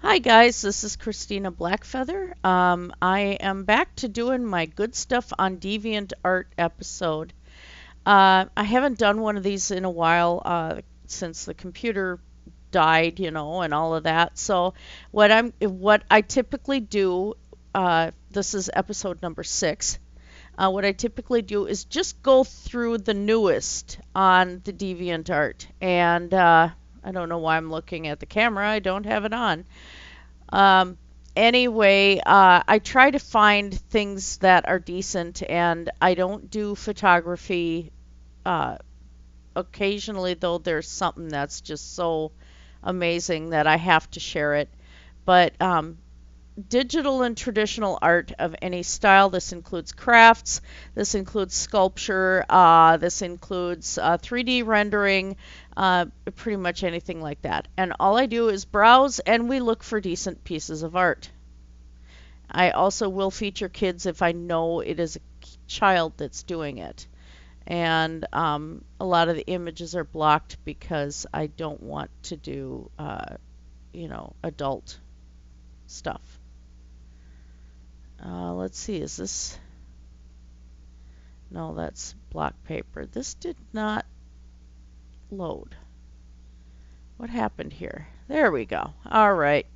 Hi guys, this is Christina Blackfeather. I am back to doing my Good Stuff on DeviantArt episode. I haven't done one of these in a while since the computer died, and all of that. So what I typically do, this is episode number 6. What I typically do is just go through the newest on the DeviantArt, and I don't know why I'm looking at the camera. I don't have it on. Um, anyway, I try to find things that are decent, and I don't do photography. Uh, Occasionally, though, there's something that's just so amazing that I have to share it. But digital and traditional art of any style. This includes crafts, this includes sculpture, this includes 3D rendering, pretty much anything like that. And all I do is browse and we look for decent pieces of art. I also will feature kids if I know it is a child that's doing it. And a lot of the images are blocked because I don't want to do, adult stuff. Let's see, is this? No, that's block paper. This did not load. What happened here? There we go. All right.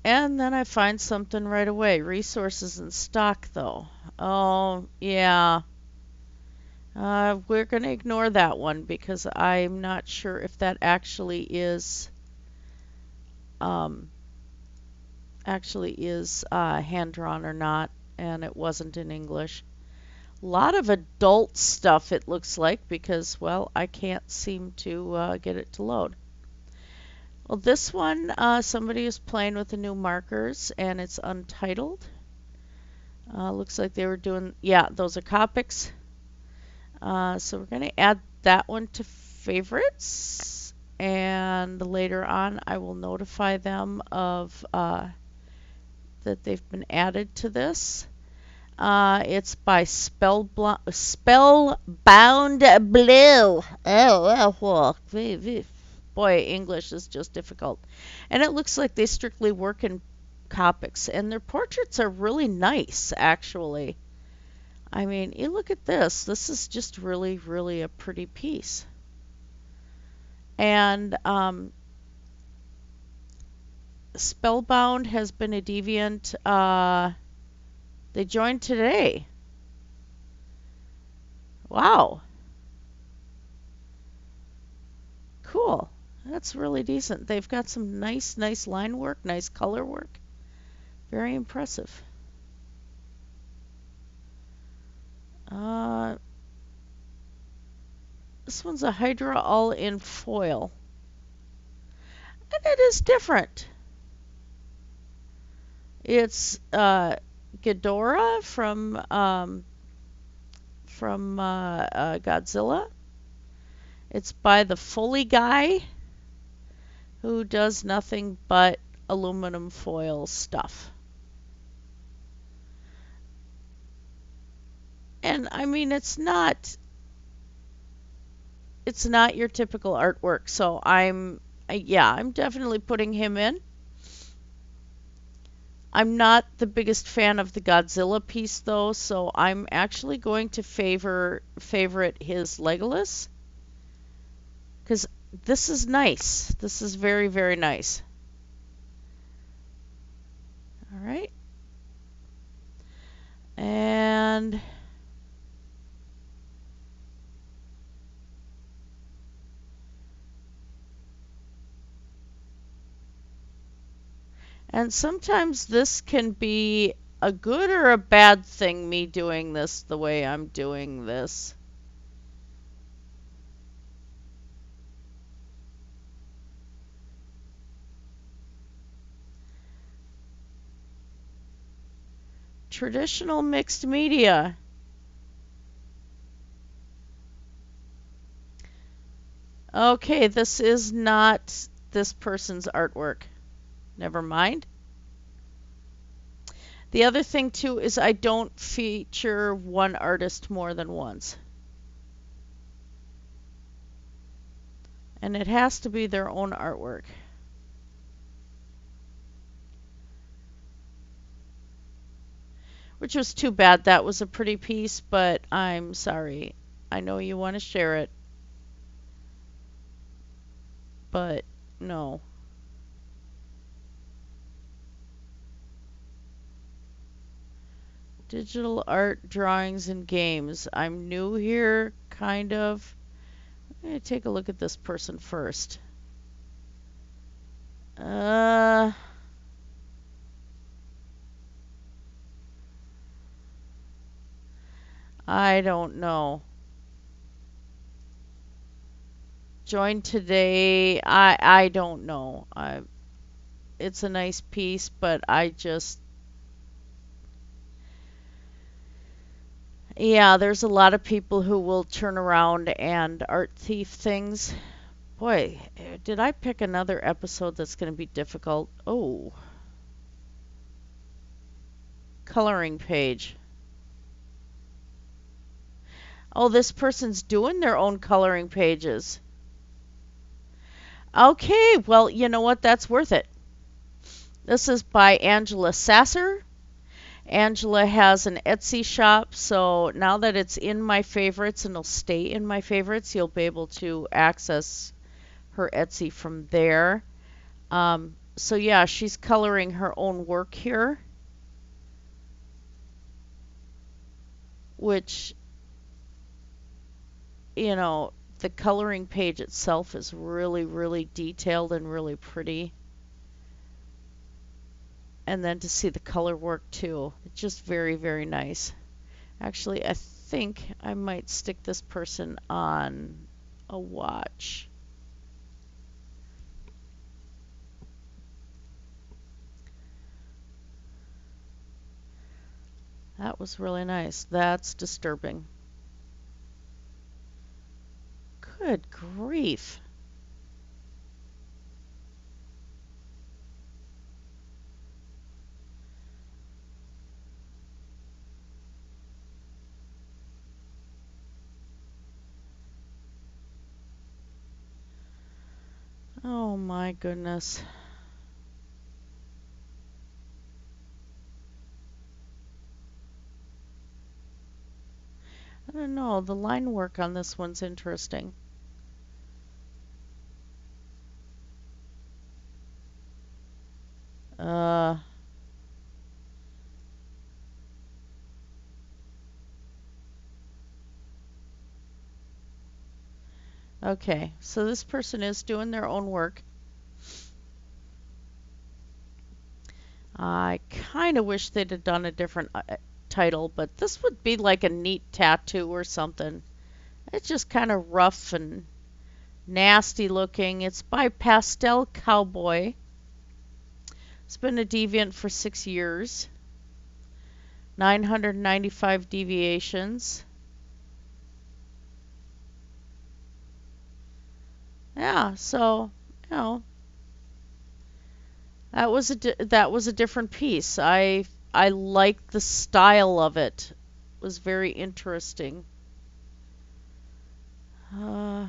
And then I find something right away. Resources in stock, though. Oh, yeah. We're going to ignore that one because I'm not sure if that um, actually is hand drawn or not, and it wasn't in English. A lot of adult stuff it looks like because, well, I can't seem to get it to load. Well, this one, somebody is playing with the new markers and it's untitled. Looks like they were doing, yeah, those are Copics. So we're going to add that one to favorites, and later on I will notify them of that they've been added to this. It's by Spellbound Blue. Boy, English is just difficult. And it looks like they strictly work in Copics, and their portraits are really nice, actually. I mean, you look at this. This is just really, really a pretty piece. And Spellbound has been a deviant. They joined today. Wow. Cool. That's really decent. They've got some nice line work, nice color work. Very impressive. Uh, this one's a Hydra all in foil. And it is different. It's Ghidorah from Godzilla. It's by the Foley guy who does nothing but aluminum foil stuff. And I mean, it's not your typical artwork, so I'm definitely putting him in. I'm not the biggest fan of the Godzilla piece though, so I'm actually going to favorite his Legolas because this is nice. This is very, very nice. All right. And sometimes this can be a good or a bad thing, me doing this the way I'm doing this. Traditional mixed media. Okay, this is not this person's artwork. Never mind. The other thing too is I don't feature one artist more than once. And it has to be their own artwork. Which was too bad. That was a pretty piece, but I'm sorry. I know you want to share it, but no. Digital art, drawings, and games. I'm new here, kind of. I'm going to take a look at this person first. I don't know. Join today. I don't know. It's a nice piece, but yeah, there's a lot of people who will turn around and art thief things. Boy, did I pick another episode that's going to be difficult? Oh, coloring page. Oh, this person's doing their own coloring pages. Okay, well, you know what? That's worth it. This is by Angela Sasser. Angela has an Etsy shop, so now that it's in my favorites and it'll stay in my favorites, you'll be able to access her Etsy from there. So yeah, she's coloring her own work here, which, you know, the coloring page itself is really, really detailed and really pretty. And then to see the color work too, it's just very, very nice. Actually, I think I might stick this person on a watch. That was really nice. That's disturbing. Good grief. Oh my goodness. I don't know, the line work on this one's interesting. Uh, okay, so this person is doing their own work. I kind of wish they'd have done a different title, but this would be like a neat tattoo or something. It's just kind of rough and nasty looking. It's by Pastel Cowboy. It's been a deviant for 6 years. 995 deviations. Yeah, so, you know, that was a different piece. I like the style of it. It was very interesting. Uh,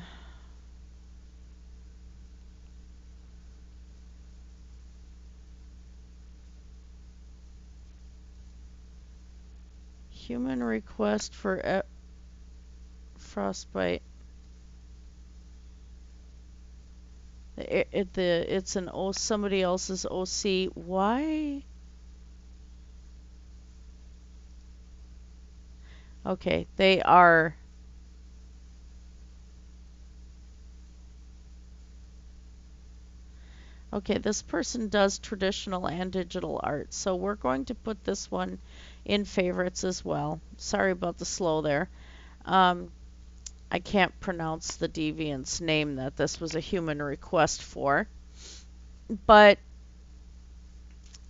human request for frostbite. It's an somebody else's OC. Why? Okay, they are. Okay, this person does traditional and digital art, so we're going to put this one in favorites as well. Sorry about the slow there. I can't pronounce the deviant's name that this was a human request for, but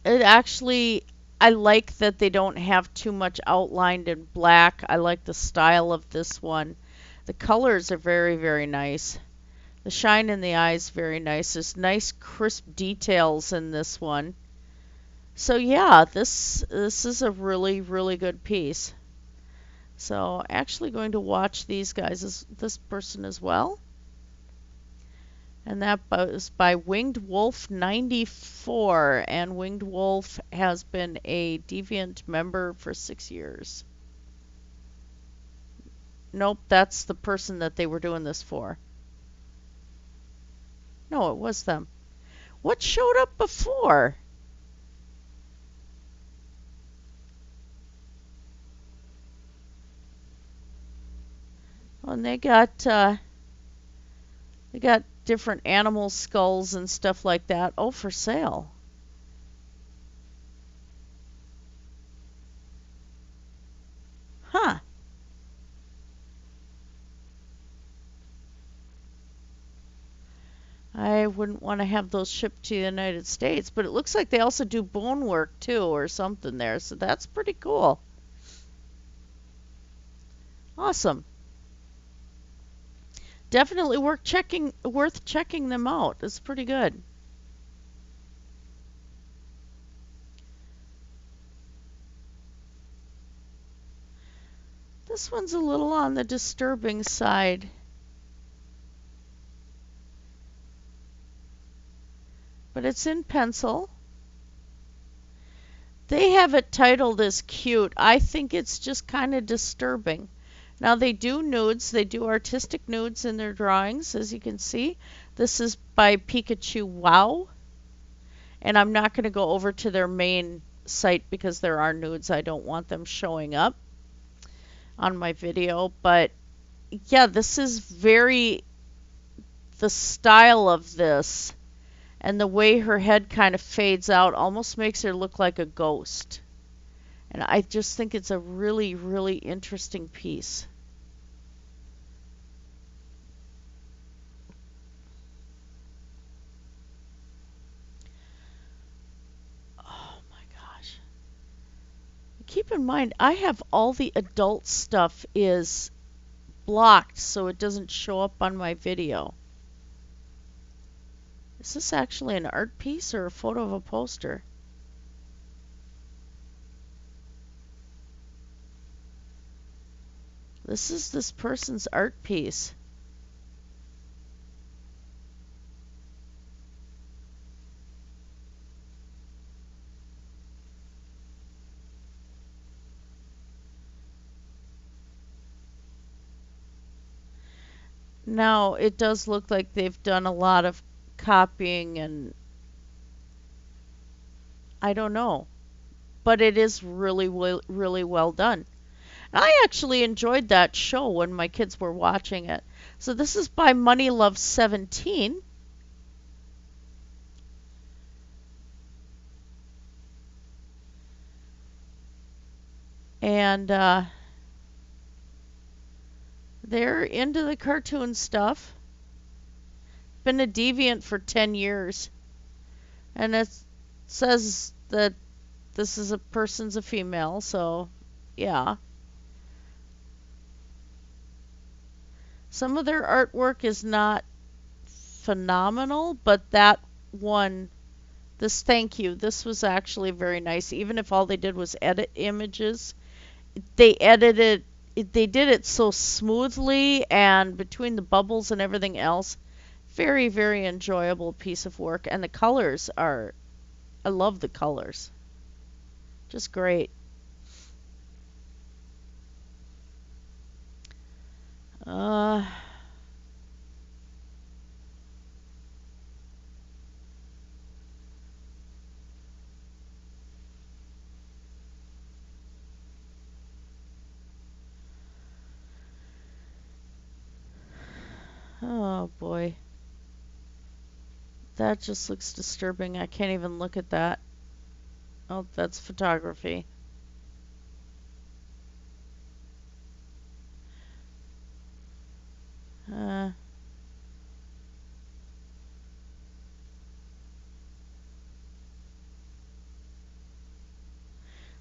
it actually, I like that they don't have too much outlined in black. I like the style of this one. The colors are very, very nice. The shine in the eye is very nice. There's nice crisp details in this one. So yeah, this is a really, really good piece. So actually going to watch these guys, this person as well. And that was by Winged Wolf 94, and Winged Wolf has been a Deviant member for 6 years. Nope, that's the person that they were doing this for. No, it was them. What showed up before? Oh, and they got different animal skulls and stuff like that. Oh, for sale. Huh. I wouldn't want to have those shipped to the United States, but it looks like they also do bone work too or something there, so that's pretty cool. Awesome. Definitely worth checking them out. It's pretty good. This one's a little on the disturbing side. But it's in pencil. They have it titled as cute. I think it's just kind of disturbing. Now they do nudes. They do artistic nudes in their drawings, as you can see. This is by Pikachu Wow. And I'm not going to go over to their main site because there are nudes. I don't want them showing up on my video. But yeah, this is the style of this and the way her head kind of fades out almost makes her look like a ghost. And I just think it's a really, really interesting piece. Oh my gosh. Keep in mind, I have all the adult stuff is blocked so it doesn't show up on my video. Is this actually an art piece or a photo of a poster? This is this person's art piece. Now, it does look like they've done a lot of copying and I don't know, but it is really, really well done. I actually enjoyed that show when my kids were watching it. So this is by Money Love 17. And they're into the cartoon stuff. Been a deviant for 10 years. And it says that this is a person's a female, so yeah. Some of their artwork is not phenomenal, but that one, this thank you, this was actually very nice. Even if all they did was edit images, they edited they did it so smoothly and between the bubbles and everything else, very, very enjoyable piece of work. And the colors are, I love the colors. Just great. Uh, oh boy. That just looks disturbing. I can't even look at that. Oh, that's photography. Uh,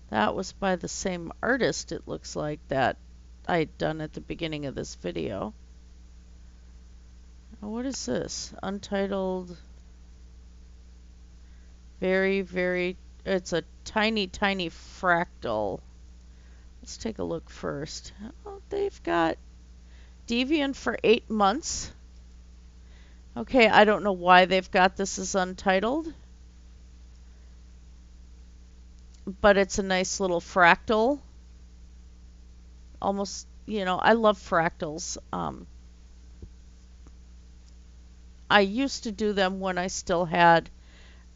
that was by the same artist, it looks like, that I'd done at the beginning of this video. Oh, what is this? Untitled. Very, very, it's a tiny, tiny fractal. Let's take a look first. Oh, they've got Deviant for 8 months. Okay, I don't know why they've got this as untitled, but it's a nice little fractal. Almost, I love fractals. I used to do them when I still had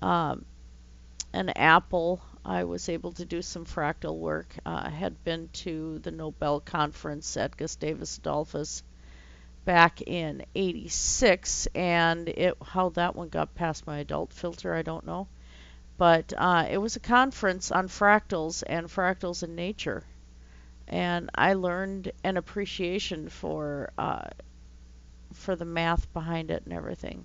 um, an Apple. I was able to do some fractal work. I had been to the Nobel conference at Gustavus Adolphus back in '86, and how that one got past my adult filter, I don't know. But it was a conference on fractals and fractals in nature, and I learned an appreciation for the math behind it and everything.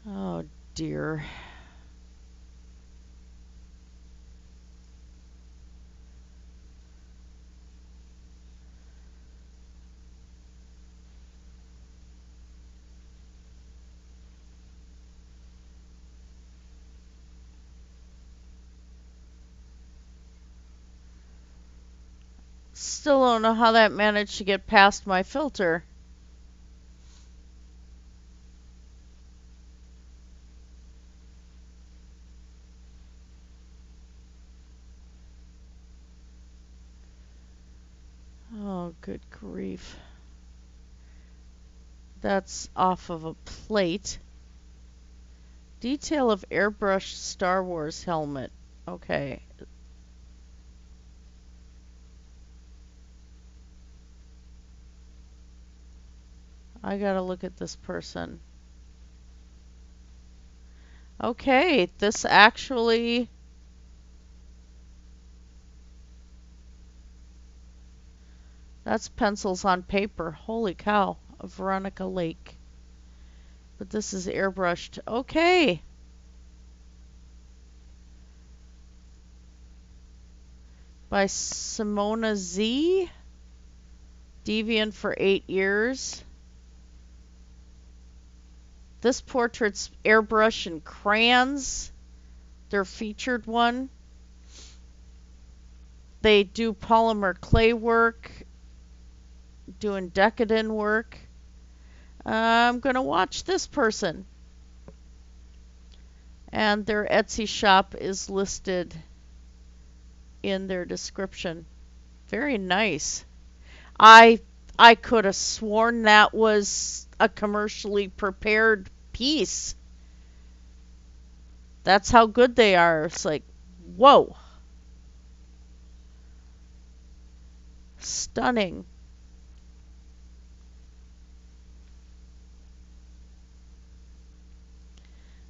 Oh dear. Still don't know how that managed to get past my filter. Oh, good grief. That's off of a plate. Detail of airbrushed Star Wars helmet. Okay. I gotta look at this person. Okay, this actually... That's pencils on paper. Holy cow. A Veronica Lake. But this is airbrushed. Okay. By Simona Z. Deviant for 8 years. This portrait's airbrush and crayons. Their featured one. They do polymer clay work, doing decadent work. I'm going to watch this person. And their Etsy shop is listed in their description. Very nice. I I could have sworn that was a commercially prepared piece. That's how good they are. It's like, whoa, stunning.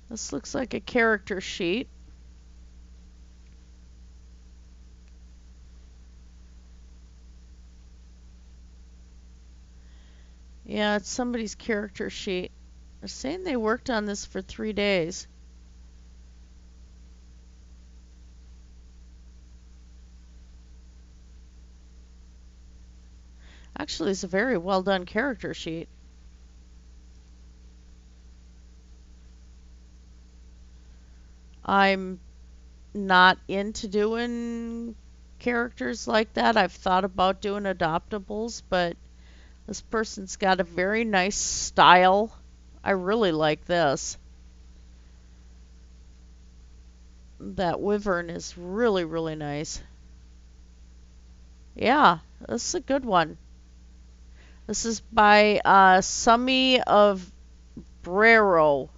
This looks like a character sheet. Yeah, it's somebody's character sheet. They're saying they worked on this for 3 days. Actually, it's a very well done character sheet. I'm not into doing characters like that. I've thought about doing adoptables, but this person's got a very nice style. I really like this. That wyvern is really, really nice. Yeah, this is a good one. This is by Sumi of Brero.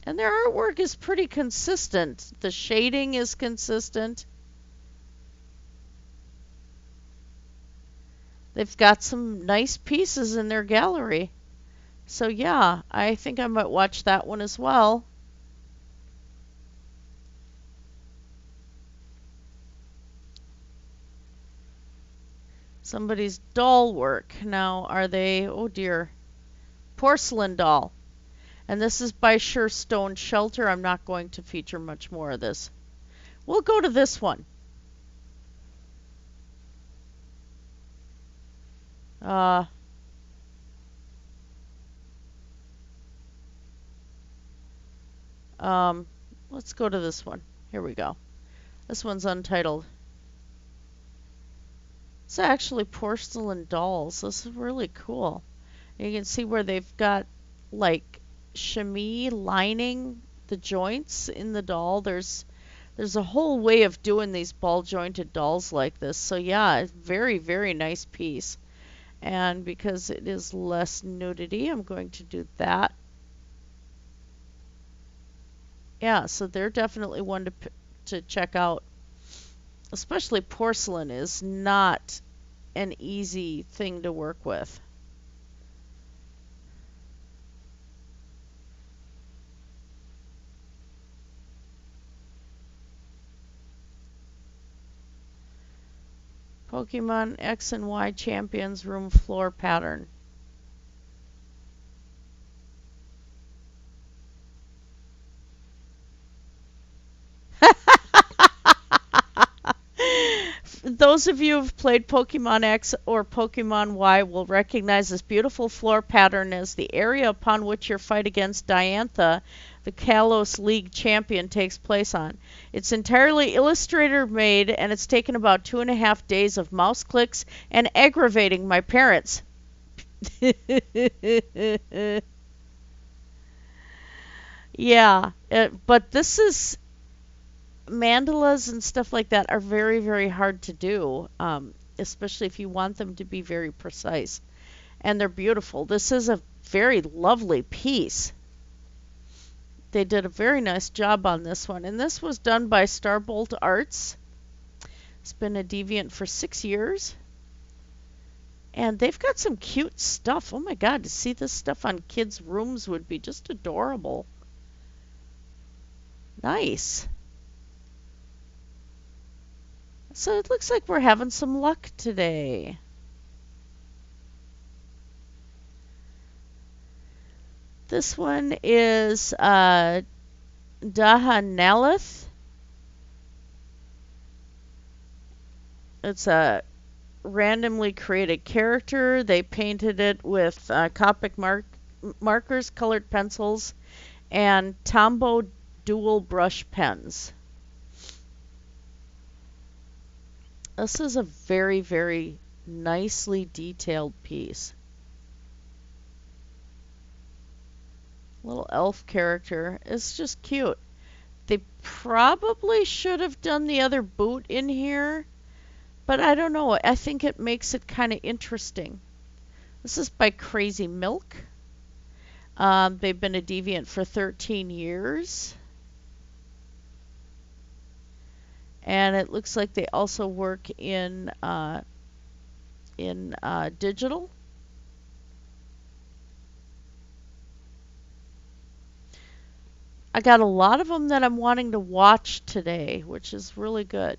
And their artwork is pretty consistent. The shading is consistent. They've got some nice pieces in their gallery. So yeah, I think I might watch that one as well. Somebody's doll work. Now, are they, oh dear, porcelain doll. And this is by Sure Stone Shelter. I'm not going to feature much more of this. We'll go to this one. Uh, um, let's go to this one. Here we go. This one's untitled. It's actually porcelain dolls. This is really cool. You can see where they've got like chamois lining the joints in the doll. There's a whole way of doing these ball jointed dolls like this. So yeah, it's very, very nice piece. And because it is less nudity, I'm going to do that. Yeah, so they're definitely one to check out. Especially porcelain is not an easy thing to work with. Pokemon X and Y Champions Room Floor Pattern. Those of you who've played Pokemon X or Pokemon Y will recognize this beautiful floor pattern as the area upon which your fight against Diantha, the Kalos League champion, takes place on. It's entirely illustrator made, and it's taken about 2.5 days of mouse clicks and aggravating my parents. Yeah, but this is mandalas and stuff like that are very, very hard to do, especially if you want them to be very precise. And they're beautiful. This is a very lovely piece. They did a very nice job on this one. And this was done by Starbolt Arts. It's been a deviant for 6 years. And they've got some cute stuff. Oh my God, to see this stuff on kids' rooms would be just adorable. Nice. So it looks like we're having some luck today. This one is Dahanalith. It's a randomly created character. They painted it with Copic markers, colored pencils, and Tombow dual brush pens. This is a very, very nicely detailed piece. Little elf character. It's just cute. They probably should have done the other boot in here, but I don't know. I think it makes it kind of interesting. This is by Crazy Milk. They've been a deviant for 13 years. And it looks like they also work in digital. I got a lot of them that I'm wanting to watch today, which is really good.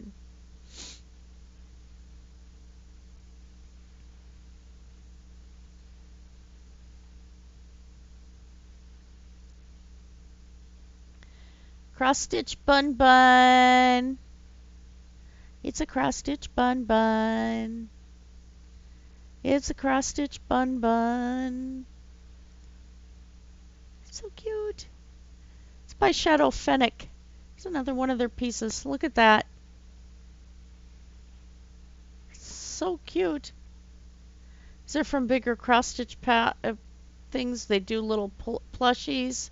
Cross stitch bun bun. It's a cross stitch bun bun. It's a cross stitch bun bun. So cute. It's by Shadow Fennec. It's another one of their pieces. Look at that. So cute. These are from bigger cross stitch things. They do little plushies.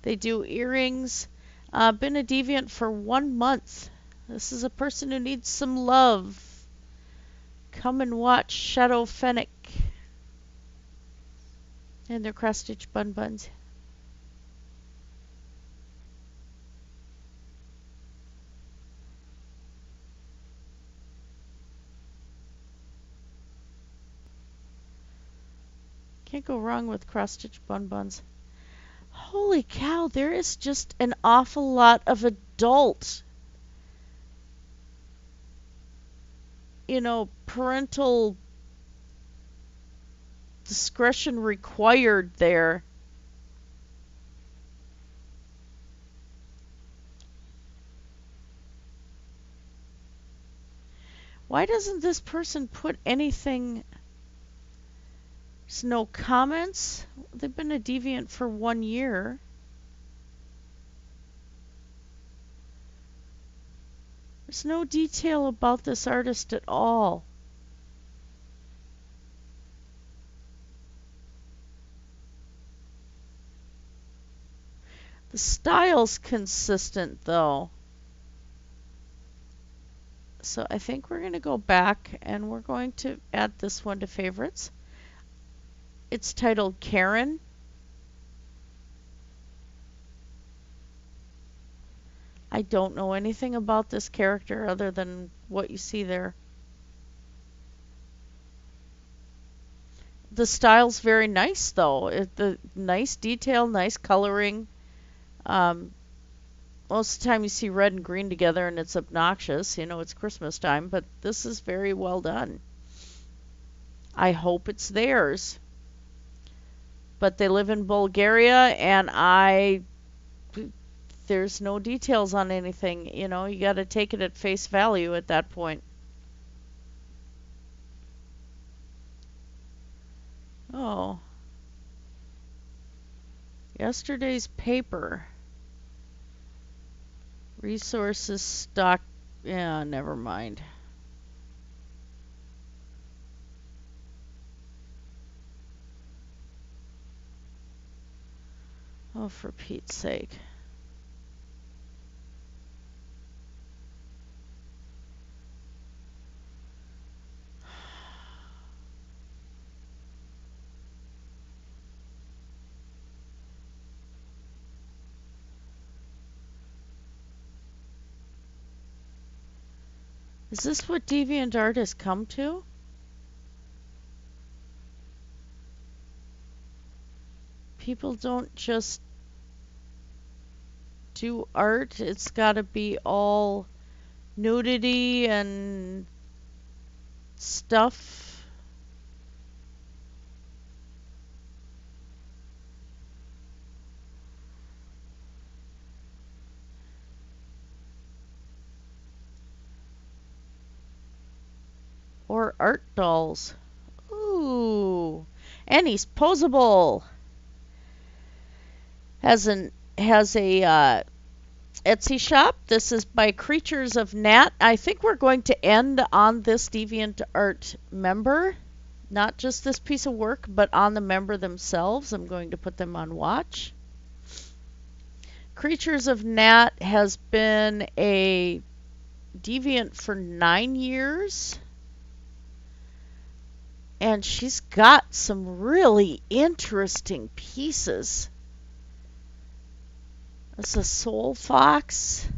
They do earrings. Been a deviant for 1 month. This is a person who needs some love. Come and watch Shadow Fennec and their cross stitch bun buns. Can't go wrong with cross stitch bun buns. Holy cow, there is just an awful lot of adult, parental discretion required there. Why doesn't this person put anything? There's no comments. They've been a deviant for 1 year. There's no detail about this artist at all. The style's consistent though. So I think we're going to go back and we're going to add this one to favorites. It's titled Karen. I don't know anything about this character other than what you see there. The style's very nice though. The nice detail, nice coloring. Um, Most of the time you see red and green together and it's obnoxious. You know, it's Christmas time, but this is very well done. I hope it's theirs. But they live in Bulgaria and there's no details on anything. You know, you got to take it at face value at that point. Oh. Yesterday's paper. Resources stock. Yeah, never mind. Oh, for Pete's sake. Is this what DeviantArt has come to? People don't just do art. It's got to be all nudity and stuff. Or art dolls. Ooh. And he's posable. Has a Etsy shop. This is by Creatures of Nat. I think we're going to end on this DeviantArt member. Not just this piece of work, but on the member themselves. I'm going to put them on watch. Creatures of Nat has been a deviant for 9 years. And she's got some really interesting pieces. It's a soul fox.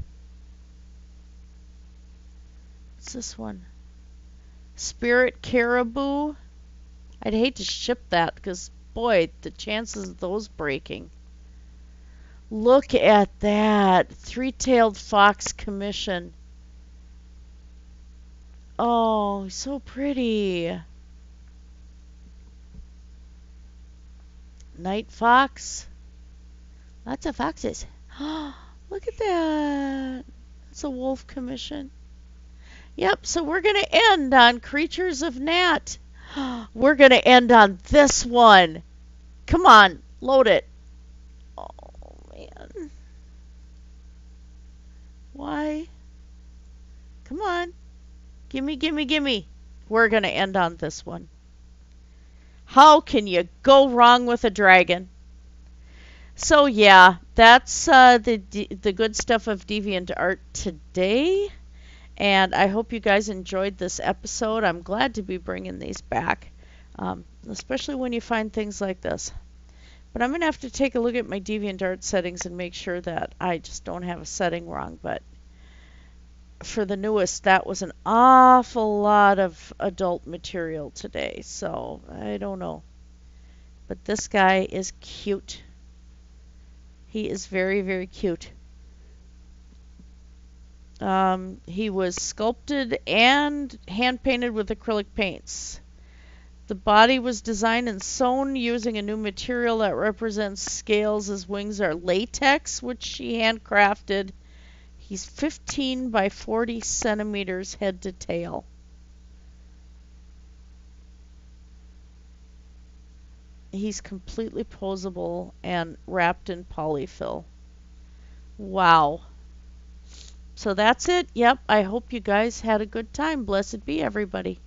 What's this one? Spirit caribou. I'd hate to ship that because, boy, the chances of those breaking. Look at that. Three-tailed fox commission. Oh, so pretty. Night fox. Lots of foxes. Look at that. It's a wolf commission. Yep, so we're going to end on Creatures of Nat. We're going to end on this one. Come on, load it. Oh, man. Why? Come on. Gimme, gimme, gimme. We're going to end on this one. How can you go wrong with a dragon? So yeah, that's the good stuff of DeviantArt today. And I hope you guys enjoyed this episode. I'm glad to be bringing these back, especially when you find things like this. But I'm going to have to take a look at my DeviantArt settings and make sure that I just don't have a setting wrong. But for the newest, that was an awful lot of adult material today. So I don't know. But this guy is cute. He is very, very cute. He was sculpted and hand-painted with acrylic paints. The body was designed and sewn using a new material that represents scales. His wings are latex, which she handcrafted. He's 15 by 40 centimeters head to tail. He's completely posable and wrapped in polyfill. Wow. So that's it. Yep. I hope you guys had a good time. Blessed be everybody.